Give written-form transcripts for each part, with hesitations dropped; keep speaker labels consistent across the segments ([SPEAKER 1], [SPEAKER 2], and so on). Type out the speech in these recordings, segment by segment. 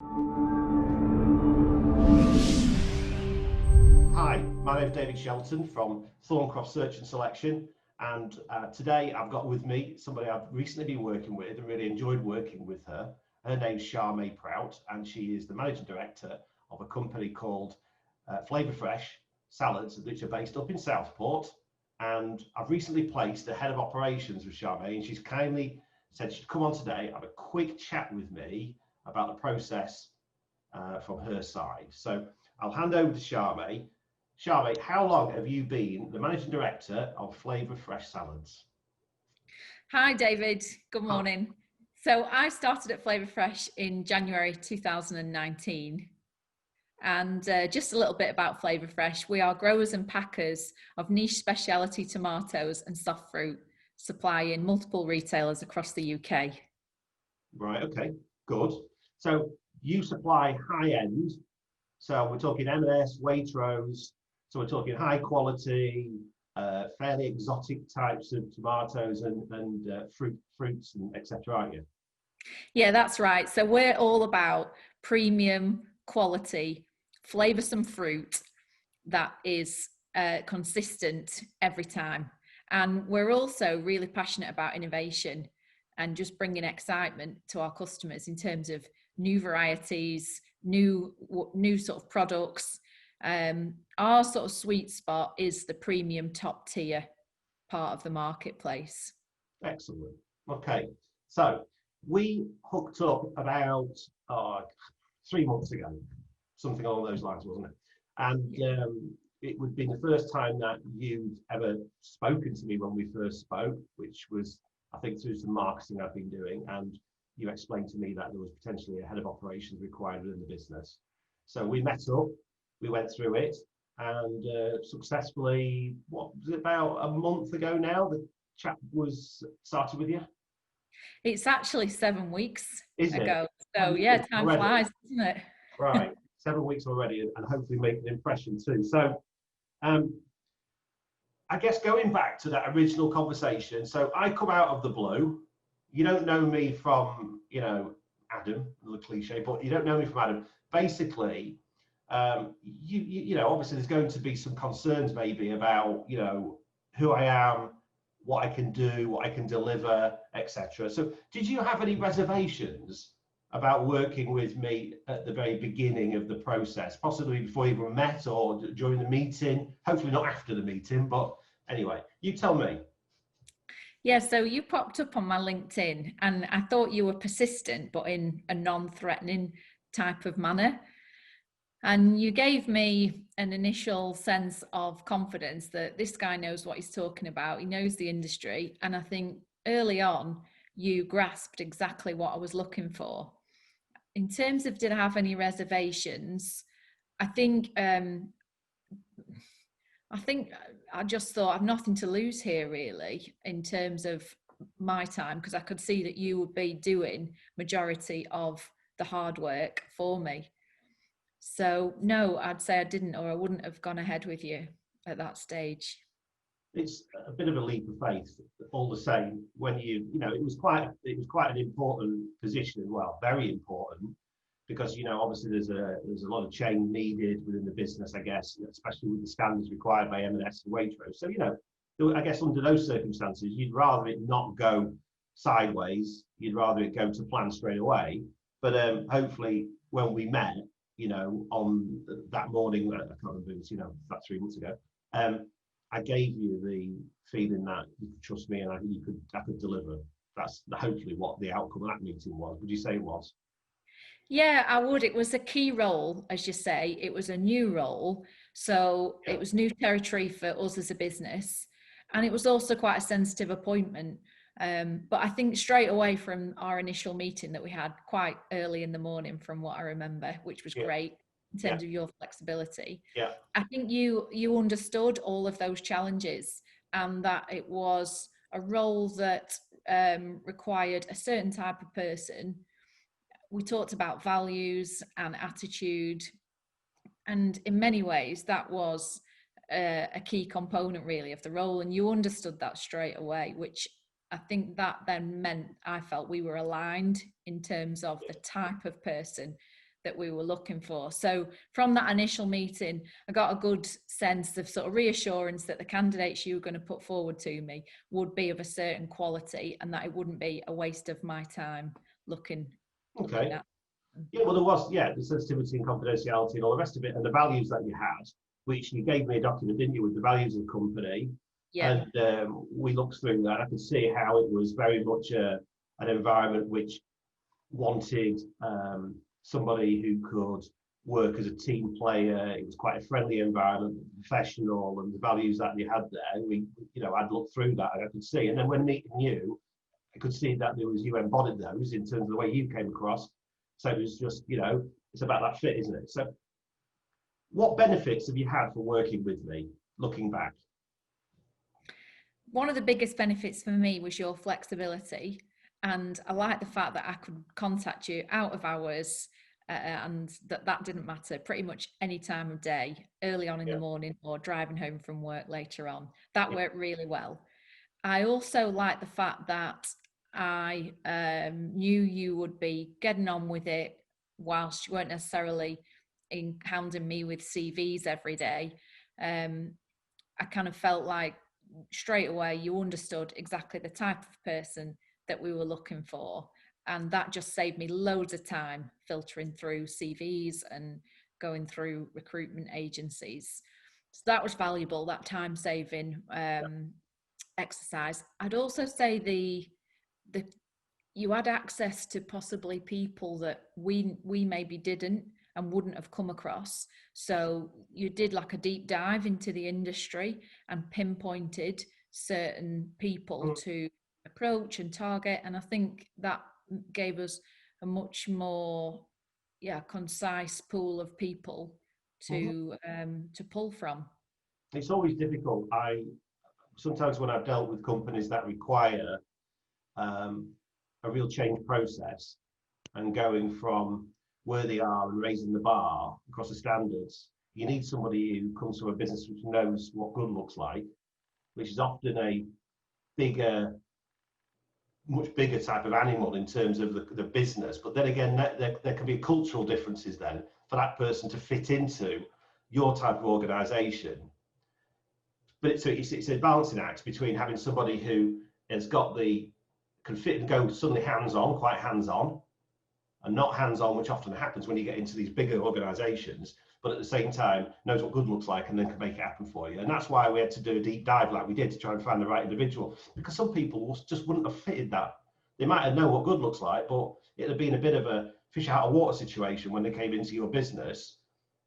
[SPEAKER 1] Hi, my name is David Shelton from Thorncroft Search and Selection, and today I've got with me somebody I've recently been working with and really enjoyed working with her. Her name's Charmay Prout, and she is the managing director of a company called Flavor Fresh Salads, which are based up in Southport. And I've recently placed the head of operations with Charmay, and she's kindly said she'd come on today, have a quick chat with me about the process from her side. So I'll hand over to Charmay. Charmay, how long have you been the managing director of Flavor Fresh Salads?
[SPEAKER 2] Hi, David. Good morning. So I started at Flavor Fresh in January 2019. And just a little bit about Flavor Fresh. We are growers and packers of niche specialty tomatoes and soft fruit, supplying multiple retailers across the UK.
[SPEAKER 1] Right, okay, good. So you supply high end. So we're talking M&S, Waitrose. So we're talking high quality, fairly exotic types of tomatoes and fruits and etc. Aren't you?
[SPEAKER 2] Yeah, that's right. So we're all about premium quality, flavoursome fruit that is consistent every time. And we're also really passionate about innovation and just bringing excitement to our customers in terms of new varieties, new sort of products. Our sort of sweet spot is the premium top tier part of the marketplace.
[SPEAKER 1] Excellent. Okay, so we hooked up about 3 months ago, something along those lines, wasn't it? And it would be the first time that you've ever spoken to me when we first spoke, which was, I think, through some marketing I've been doing. And you explained to me that there was potentially a head of operations required within the business. So we met up, we went through it, and successfully, what was it, about a month ago now, the chat was started with you?
[SPEAKER 2] It's actually 7 weeks
[SPEAKER 1] Is it?
[SPEAKER 2] ago. So yeah, time
[SPEAKER 1] Already?
[SPEAKER 2] flies, doesn't it?
[SPEAKER 1] Right, 7 weeks already, and hopefully make an impression too. So, um, I guess going back to that original conversation, so I come out of the blue. You don't know me from, Adam, the cliche, but you don't know me from Adam. Basically, obviously there's going to be some concerns maybe about, who I am, what I can do, what I can deliver, etc. So, did you have any reservations about working with me at the very beginning of the process, possibly before you even met or during the meeting? Hopefully not after the meeting, but anyway, you tell me.
[SPEAKER 2] Yeah, so you popped up on my LinkedIn and I thought you were persistent, but in a non-threatening type of manner. And you gave me an initial sense of confidence that this guy knows what he's talking about. He knows the industry. And I think early on, you grasped exactly what I was looking for. In terms of did I have any reservations, I think I just thought I've nothing to lose here really in terms of my time, because I could see that you would be doing majority of the hard work for me. So no, I'd say I didn't, or I wouldn't have gone ahead with you at that stage.
[SPEAKER 1] It's a bit of a leap of faith, all the same. When it was quite an important position, well, very important, because obviously there's a lot of change needed within the business, I guess, especially with the standards required by M&S and Waitrose. So I guess under those circumstances, you'd rather it not go sideways. You'd rather it go to plan straight away. But hopefully, when we met, on that morning, I can't remember, it was, about 3 months ago. I gave you the feeling that you could trust me and I could deliver. That's hopefully what the outcome of that meeting was. Would you say it was?
[SPEAKER 2] Yeah, I would. It was a key role, as you say. It was a new role. So
[SPEAKER 1] Yeah.
[SPEAKER 2] it was new territory for us as a business. And it was also quite a sensitive appointment. But I think straight away from our initial meeting that we had quite early in the morning, from what I remember, which was
[SPEAKER 1] Yeah.
[SPEAKER 2] great in
[SPEAKER 1] Yeah.
[SPEAKER 2] terms of your flexibility.
[SPEAKER 1] Yeah.
[SPEAKER 2] I think you understood all of those challenges and that it was a role that required a certain type of person. We talked about values and attitude, and in many ways that was a key component really of the role, and you understood that straight away, which I think that then meant I felt we were aligned in terms of the type of person that we were looking for. So from that initial meeting, I got a good sense of sort of reassurance that the candidates you were going to put forward to me would be of a certain quality and that it wouldn't be a waste of my time looking
[SPEAKER 1] Okay.
[SPEAKER 2] at.
[SPEAKER 1] Yeah, well, there was, yeah, the sensitivity and confidentiality and all the rest of it, and the values that you had, which you gave me a document, didn't you, with the values of the company.
[SPEAKER 2] Yeah.
[SPEAKER 1] And we looked through that. I could see how it was very much an environment which wanted somebody who could work as a team player. It was quite a friendly environment, professional, and the values that you had there. I'd looked through that and I could see. And then when meeting you, I could see that you embodied those in terms of the way you came across. So it was just, it's about that fit, isn't it? So what benefits have you had for working with me, looking back?
[SPEAKER 2] One of the biggest benefits for me was your flexibility. And I like the fact that I could contact you out of hours and that didn't matter pretty much any time of day, early on in the morning or driving home from work later on. That worked really well. I also like the fact that I knew you would be getting on with it whilst you weren't necessarily hounding me with CVs every day. I kind of felt like straight away you understood exactly the type of person that we were looking for, and that just saved me loads of time filtering through CVs and going through recruitment agencies. So that was valuable, that time saving exercise. I'd also say the you had access to possibly people that we maybe didn't and wouldn't have come across. So you did like a deep dive into the industry and pinpointed certain people to approach and target. And I think that gave us a much more concise pool of people to pull from.
[SPEAKER 1] It's always difficult. Sometimes when I've dealt with companies that require a real change process and going from where they are and raising the bar across the standards, you need somebody who comes from a business which knows what good looks like, which is often a much bigger type of animal in terms of the business. But then again, there can be cultural differences then for that person to fit into your type of organisation. But it's a balancing act between having somebody who can fit and go suddenly hands-on, quite hands-on, and not hands-on, which often happens when you get into these bigger organisations, but at the same time knows what good looks like and then can make it happen for you. And that's why we had to do a deep dive like we did to try and find the right individual, because some people just wouldn't have fitted that. They might have known what good looks like, but it'd have been a bit of a fish out of water situation when they came into your business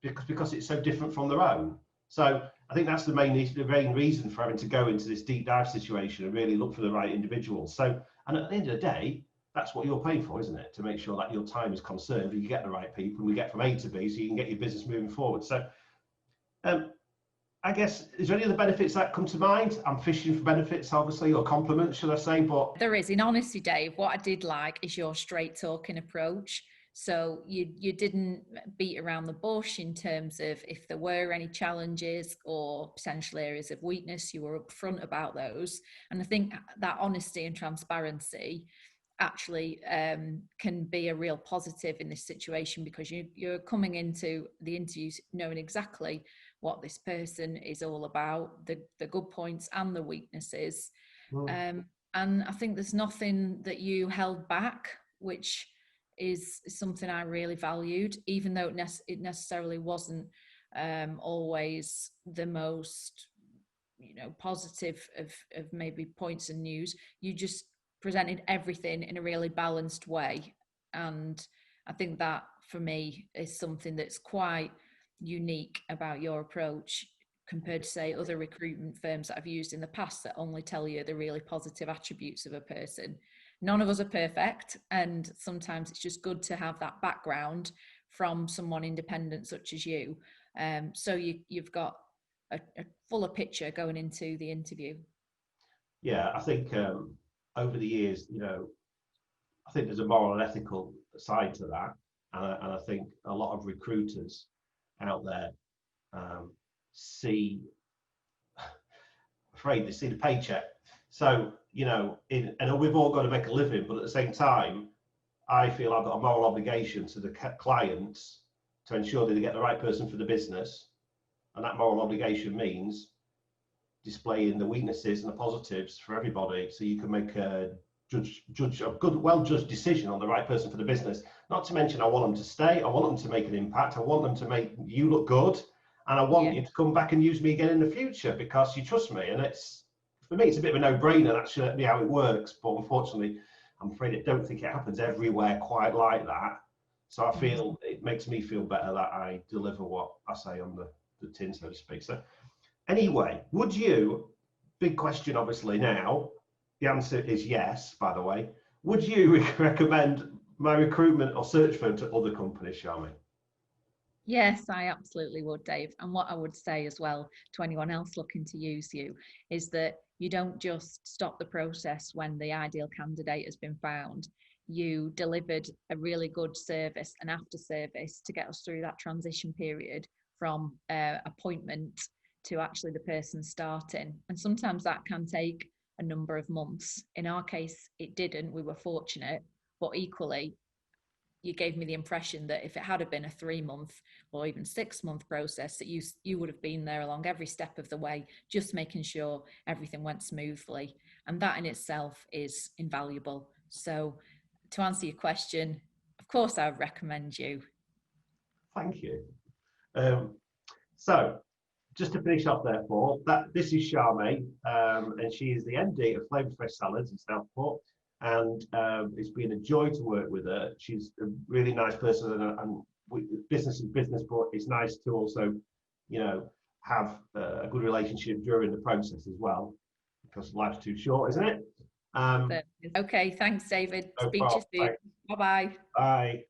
[SPEAKER 1] because it's so different from their own. So I think that's the main reason for having to go into this deep dive situation and really look for the right individuals. So, and at the end of the day, that's what you're paying for, isn't it? To make sure that your time is conserved and you get the right people and we get from A to B so you can get your business moving forward. So I guess, is there any other benefits that come to mind? I'm fishing for benefits, obviously, or compliments, should I say? But
[SPEAKER 2] there is. In honesty, Dave, what I did like is your straight talking approach. So you didn't beat around the bush in terms of if there were any challenges or potential areas of weakness, you were upfront about those. And I think that honesty and transparency actually can be a real positive in this situation, because you're coming into the interviews knowing exactly what this person is all about, the good points and the weaknesses. And I think there's nothing that you held back, which is something I really valued, even though it necessarily wasn't always the most positive of maybe points and news. You just presented everything in a really balanced way, and I think that for me is something that's quite unique about your approach compared to, say, other recruitment firms that I've used in the past that only tell you the really positive attributes of a person. None of us are perfect, and sometimes it's just good to have that background from someone independent such as you, so you've got a fuller picture going into the interview.
[SPEAKER 1] Yeah, I think over the years, I think there's a moral and ethical side to that, and I think a lot of recruiters out there see the paycheck. So and we've all got to make a living, but at the same time, I feel I've got a moral obligation to the clients to ensure that they get the right person for the business. And that moral obligation means displaying the weaknesses and the positives for everybody, so you can make a judge a good, well-judged decision on the right person for the business. Not to mention, I want them to stay. I want them to make an impact. I want them to make you look good, and I want you to come back and use me again in the future because you trust me. And it's, for me, it's a bit of a no-brainer. That's actually how it works. But unfortunately, I'm afraid I don't think it happens everywhere quite like that. So I feel it makes me feel better that I deliver what I say on the tin, so to speak. So anyway, would you, big question obviously now, the answer is yes, by the way, would you recommend my recruitment or search firm to other companies, Charmay?
[SPEAKER 2] Yes, I absolutely would, Dave. And what I would say as well to anyone else looking to use you is that you don't just stop the process when the ideal candidate has been found. You delivered a really good service and after service to get us through that transition period from appointment to actually the person starting. And sometimes that can take a number of months. In our case, it didn't. We were fortunate, but equally, you gave me the impression that if it had been a 3-month or even 6-month process, that you would have been there along every step of the way, just making sure everything went smoothly. And that in itself is invaluable. So to answer your question, of course, I would recommend you.
[SPEAKER 1] Thank you. So just to finish off therefore, this is Charmay, and she is the MD of Flavour Fresh Salads in Southport. And it's been a joy to work with her. She's a really nice person, and business is business, but it's nice to also, you know, have a good relationship during the process as well, because life's too short, isn't it?
[SPEAKER 2] Okay, thanks, David.
[SPEAKER 1] No
[SPEAKER 2] Speak to you soon. Bye-bye.
[SPEAKER 1] Bye.